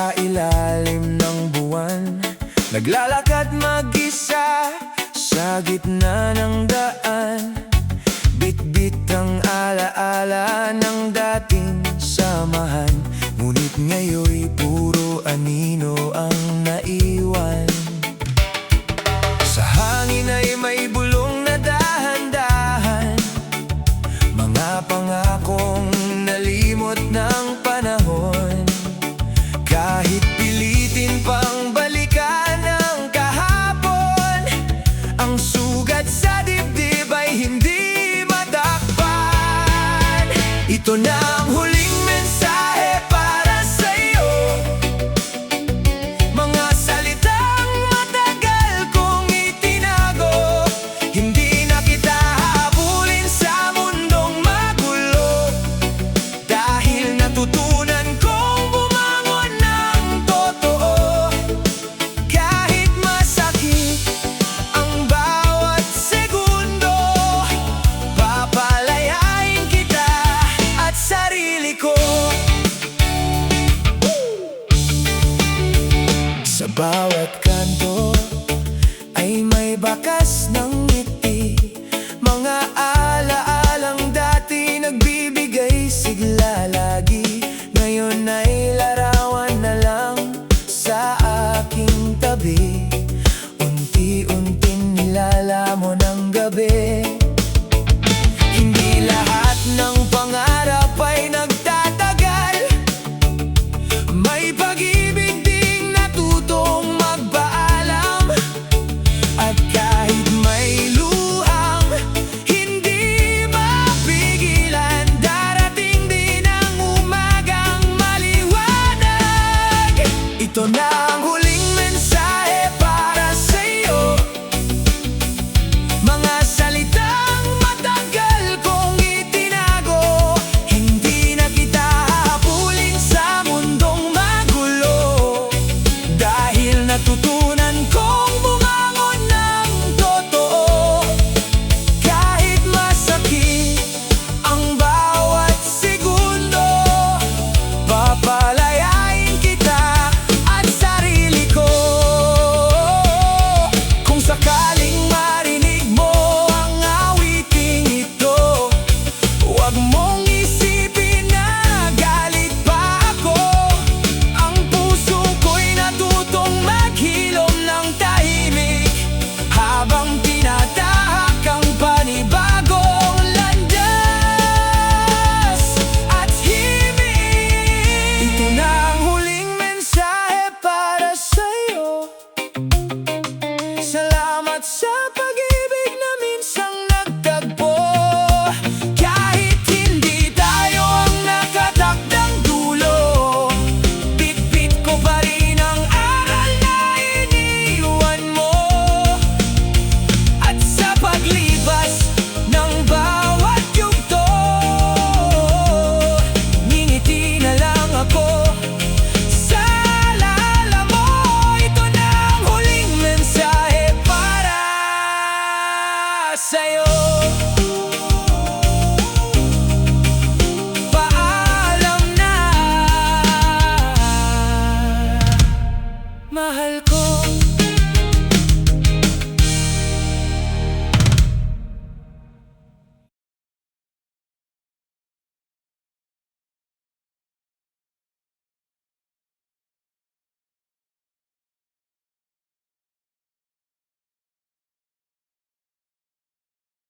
Sa ilalim ng buwan, naglalakad mag-isa sa gitna ng daan. Bit-bit ang alaala ng dating samahan, ngunit ngayon'y puro anino ang naiwan. Sa hangin ay may bulong na dahan-dahan, mga pangakong nalimot ng panahon. Kahit pilitin pang balikan ang kahapon, ang sugat sa dibdib ay hindi matakpan. Ito na ang huling mensahe para sa'yo, mga salitang matagal kong itinago. Hindi na kita habulin sa mundong magulo, dahil natutunan kong bumangon ng totoo. Kahit masakit ang bawat segundo, papalayain kita at sarili ko. Sa bawat kanto ay may bakas ng ngiti, mga alaalang dati nagbibigay sigla lagi. Ngayon ay larawan na lang sa aking tabi, unti-unting nilalamon ng gabi. Hindi lahat ng pangarap ay nagtatagal, may pag-ibig ding natutong magpaalam. At kahit may luhang hindi mapigilan, darating din ang umagang maliwanag. Ito na ang huling mensahe para sa'yo, mga salitang matagal kong itinago. Hindi na kita habulin sa mundong magulo, dahil natutunan kong bumangon ng totoo. Kahit masakit ang bawat segundo, papalayain kita at sarili ko. Kung sakaling marinig mo ang awiting ito, huwag mong isipin na galit pa ako. Ang puso ko'y natutong maghilom ng tahimik, habang tinatahak ang panibagong landas at himig. Ito na ang huling mensahe para sa'yo, salamat sa pag-ibig na minsang nagtagpo. Kahit hindi tayo ang nakatakdang dulo, bit-bit ko pa rin ang aral na iniwan mo. At sa paglipas ng bawat yugto, ngingiti na lang ako sa alala mo. Ito na ang huling mensahe para sa'yo. Paalam na, mahal ko.